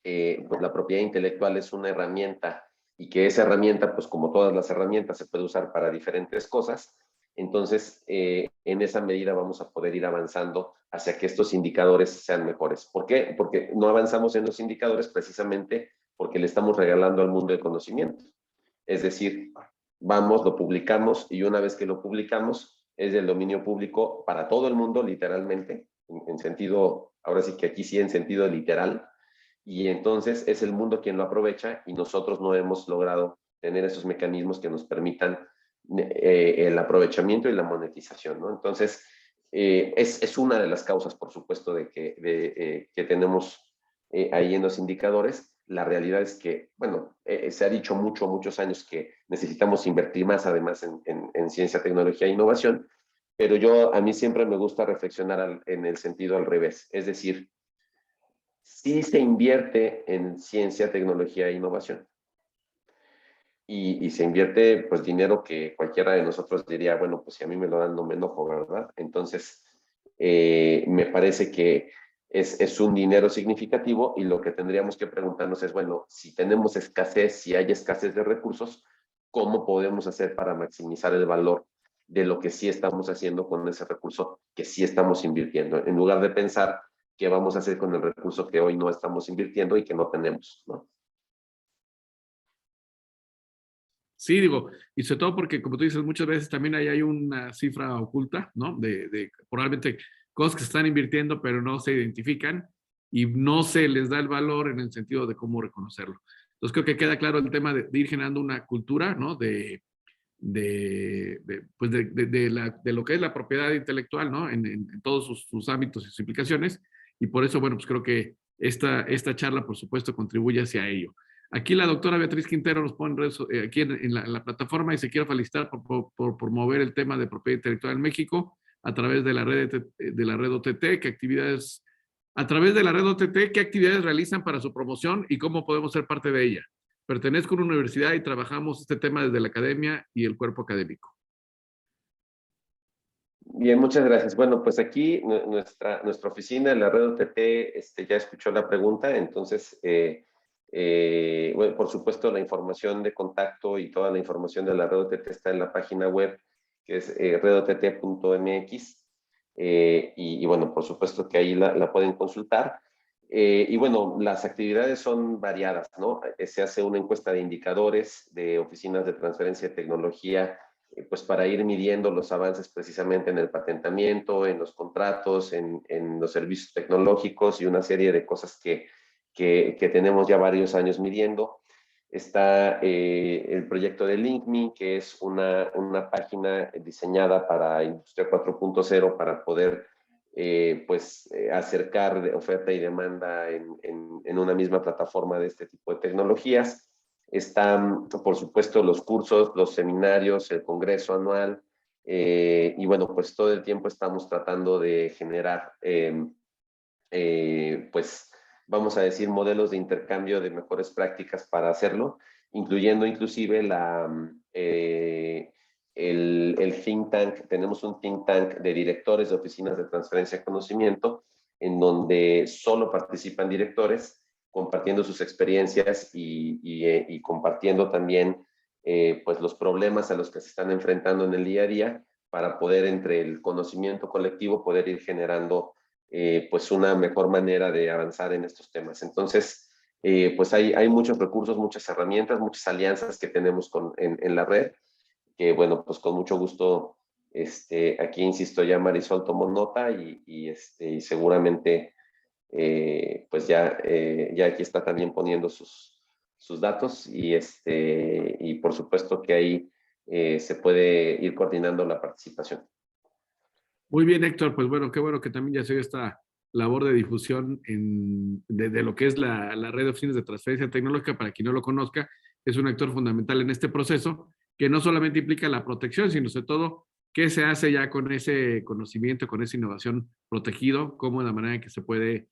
pues la propiedad intelectual es una herramienta y que esa herramienta, pues como todas las herramientas, se puede usar para diferentes cosas, entonces en esa medida vamos a poder ir avanzando hacia que estos indicadores sean mejores. ¿Por qué? Porque no avanzamos en los indicadores precisamente porque le estamos regalando al mundo el conocimiento. Es decir, vamos, lo publicamos y una vez que lo publicamos es del dominio público para todo el mundo, literalmente, en sentido, ahora sí que aquí sí en sentido literal, y entonces es el mundo quien lo aprovecha y nosotros no hemos logrado tener esos mecanismos que nos permitan el aprovechamiento y la monetización, ¿no? Entonces, es una de las causas, por supuesto, que tenemos ahí en los indicadores. La realidad es que, bueno, se ha dicho muchos años que necesitamos invertir más, además, en ciencia, tecnología e innovación, pero a mí siempre me gusta reflexionar en el sentido al revés, es decir, sí se invierte en ciencia, tecnología e innovación. Y se invierte pues dinero que cualquiera de nosotros diría, bueno, pues si a mí me lo dan no me enojo, ¿verdad? Entonces, me parece que es un dinero significativo y lo que tendríamos que preguntarnos es, bueno, si tenemos escasez, si hay escasez de recursos, ¿cómo podemos hacer para maximizar el valor de lo que sí estamos haciendo con ese recurso que sí estamos invirtiendo? En lugar de pensar qué vamos a hacer con el recurso que hoy no estamos invirtiendo y que no tenemos, ¿no? Sí, digo, y sobre todo porque, como tú dices, muchas veces también hay una cifra oculta, ¿no? De probablemente cosas que se están invirtiendo, pero no se identifican y no se les da el valor en el sentido de cómo reconocerlo. Entonces, creo que queda claro el tema de ir generando una cultura, ¿no? Pues de lo que es la propiedad intelectual, ¿no? En todos sus ámbitos y sus implicaciones. Y por eso, bueno, pues creo que esta charla, por supuesto, contribuye hacia ello. Aquí la doctora Beatriz Quintero nos pone aquí en la plataforma y se quiere felicitar por promover el tema de propiedad intelectual en México a través de la red OTT, a través de la red OTT, qué actividades realizan para su promoción y cómo podemos ser parte de ella. Pertenezco a una universidad y trabajamos este tema desde la academia y el cuerpo académico. Bien, muchas gracias. Bueno, pues aquí nuestra oficina, la red OTT, ya escuchó la pregunta, entonces, bueno, por supuesto, la información de contacto y toda la información de la red OTT está en la página web, que es redott.mx, y bueno, por supuesto que ahí la pueden consultar. Y bueno, las actividades son variadas, ¿no? Se hace una encuesta de indicadores de oficinas de transferencia de tecnología, pues para ir midiendo los avances precisamente en el patentamiento, en los contratos, en los servicios tecnológicos y una serie de cosas que tenemos ya varios años midiendo. Está el proyecto de LinkMe, que es una página diseñada para Industria 4.0 para poder acercar oferta y demanda en una misma plataforma de este tipo de tecnologías. Están, por supuesto, los cursos, los seminarios, el congreso anual, y bueno, pues todo el tiempo estamos tratando de generar, pues, vamos a decir, modelos de intercambio de mejores prácticas para hacerlo, incluyendo inclusive el think tank. Tenemos un think tank de directores de oficinas de transferencia de conocimiento, en donde solo participan directores, compartiendo sus experiencias y compartiendo también pues los problemas a los que se están enfrentando en el día a día, para poder, entre el conocimiento colectivo, poder ir generando pues una mejor manera de avanzar en estos temas. Entonces, pues hay muchos recursos, muchas herramientas, muchas alianzas que tenemos en la red, que bueno, pues con mucho gusto, aquí insisto, ya Marisol tomó nota y seguramente pues ya aquí está también poniendo sus datos y por supuesto que ahí se puede ir coordinando la participación. Muy bien, Héctor. Pues bueno, qué bueno que también ya se ve esta labor de difusión de lo que es la red de oficinas de transferencia tecnológica. Para quien no lo conozca, es un actor fundamental en este proceso, que no solamente implica la protección, sino sobre todo qué se hace ya con ese conocimiento, con esa innovación protegido, cómo es la manera en que se puede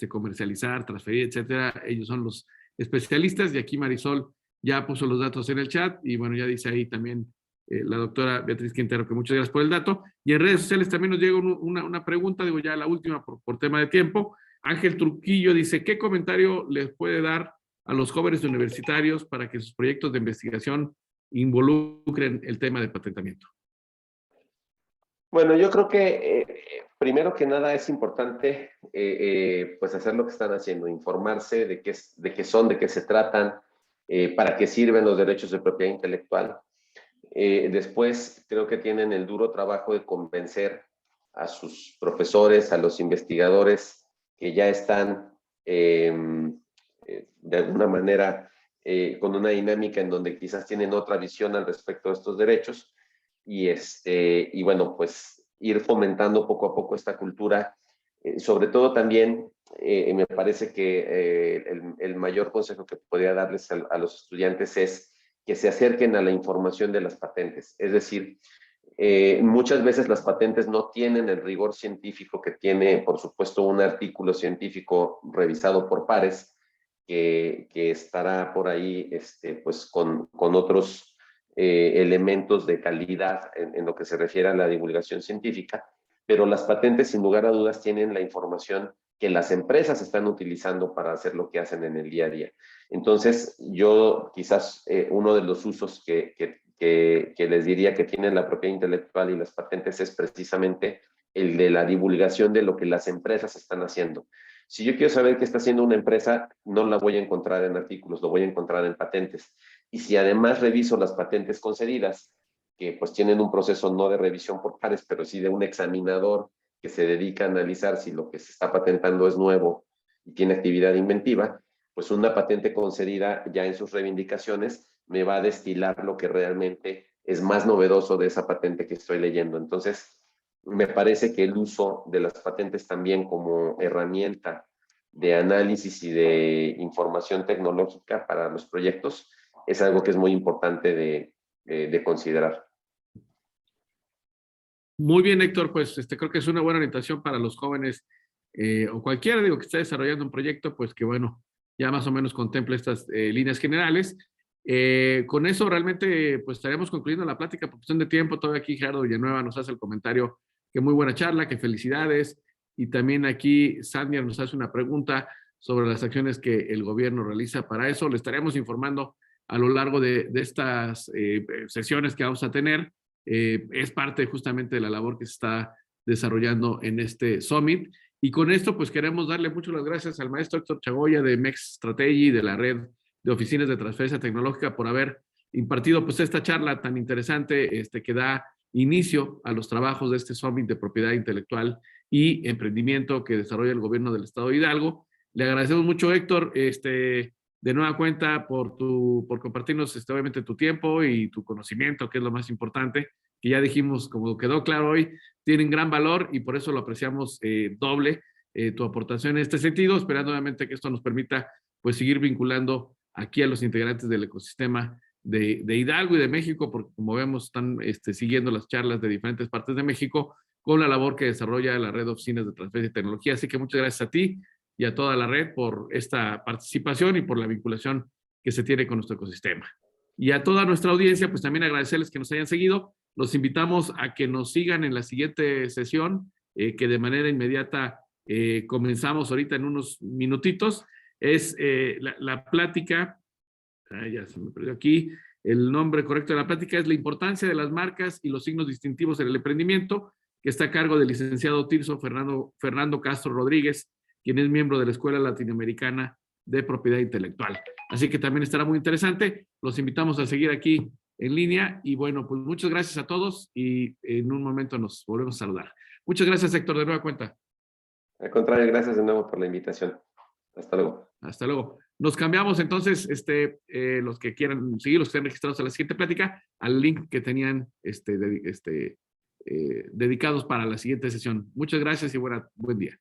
comercializar, transferir, etcétera. Ellos son los especialistas y aquí Marisol ya puso los datos en el chat y bueno, ya dice ahí también la doctora Beatriz Quintero, que muchas gracias por el dato. Y en redes sociales también nos llega una pregunta, digo ya la última por tema de tiempo. Ángel Trujillo dice, ¿qué comentario les puede dar a los jóvenes universitarios para que sus proyectos de investigación involucren el tema de patentamiento? Bueno, yo creo que primero que nada es importante pues hacer lo que están haciendo, informarse de qué son, de qué se tratan, para qué sirven los derechos de propiedad intelectual. Después creo que tienen el duro trabajo de convencer a sus profesores, a los investigadores que ya están de alguna manera con una dinámica en donde quizás tienen otra visión al respecto de estos derechos y bueno, pues ir fomentando poco a poco esta cultura. Sobre todo también me parece que el mayor consejo que podría darles a los estudiantes es que se acerquen a la información de las patentes. Es decir, muchas veces las patentes no tienen el rigor científico que tiene, por supuesto, un artículo científico revisado por pares, que estará por ahí pues con otros elementos de calidad en lo que se refiere a la divulgación científica, pero las patentes sin lugar a dudas tienen la información que las empresas están utilizando para hacer lo que hacen en el día a día. Entonces, yo quizás uno de los usos que les diría que tienen la propiedad intelectual y las patentes es precisamente el de la divulgación de lo que las empresas están haciendo. Si yo quiero saber qué está haciendo una empresa, no la voy a encontrar en artículos, lo voy a encontrar en patentes. Y si además reviso las patentes concedidas, que pues tienen un proceso no de revisión por pares, pero sí de un examinador que se dedica a analizar si lo que se está patentando es nuevo y tiene actividad inventiva, pues una patente concedida ya en sus reivindicaciones me va a destilar lo que realmente es más novedoso de esa patente que estoy leyendo. Entonces, me parece que el uso de las patentes también como herramienta de análisis y de información tecnológica para los proyectos es algo que es muy importante de considerar. Muy bien, Héctor, pues creo que es una buena orientación para los jóvenes o cualquiera, digo, que esté desarrollando un proyecto, pues que bueno, ya más o menos contemple estas líneas generales. Con eso realmente pues estaremos concluyendo la plática por cuestión de tiempo. Todavía aquí Gerardo Villanueva nos hace el comentario que muy buena charla, que felicidades. Y también aquí Sandia nos hace una pregunta sobre las acciones que el gobierno realiza para eso. Le estaremos informando a lo largo de estas sesiones que vamos a tener. Es parte justamente de la labor que se está desarrollando en este Summit. Y con esto, pues queremos darle muchas las gracias al maestro Héctor Chagoya de MEX Strategy, de la red de oficinas de transferencia tecnológica, por haber impartido pues esta charla tan interesante que da inicio a los trabajos de este Summit de propiedad intelectual y emprendimiento que desarrolla el gobierno del estado de Hidalgo. Le agradecemos mucho, Héctor, de nueva cuenta por compartirnos obviamente tu tiempo y tu conocimiento, que es lo más importante, que ya dijimos, como quedó claro hoy, tienen gran valor y por eso lo apreciamos doble tu aportación en este sentido, esperando obviamente que esto nos permita pues seguir vinculando aquí a los integrantes del ecosistema de Hidalgo y de México, porque como vemos están siguiendo las charlas de diferentes partes de México con la labor que desarrolla la red de oficinas de transferencia y tecnología. Así que muchas gracias a ti y a toda la red por esta participación y por la vinculación que se tiene con nuestro ecosistema. Y a toda nuestra audiencia, pues también agradecerles que nos hayan seguido. Los invitamos a que nos sigan en la siguiente sesión, que de manera inmediata comenzamos ahorita en unos minutitos. Es la plática, ya se me perdió aquí, el nombre correcto de la plática es la importancia de las marcas y los signos distintivos en el emprendimiento, que está a cargo del licenciado Tirso Fernando Castro Rodríguez, quien es miembro de la Escuela Latinoamericana de Propiedad Intelectual. Así que también estará muy interesante. Los invitamos a seguir aquí en línea y bueno, pues muchas gracias a todos y en un momento nos volvemos a saludar. Muchas gracias, Héctor, de nueva cuenta. Al contrario, gracias de nuevo por la invitación. Hasta luego. Hasta luego. Nos cambiamos entonces, los que quieran seguir, los que estén registrados a la siguiente plática, al link que tenían dedicados para la siguiente sesión. Muchas gracias y buen día.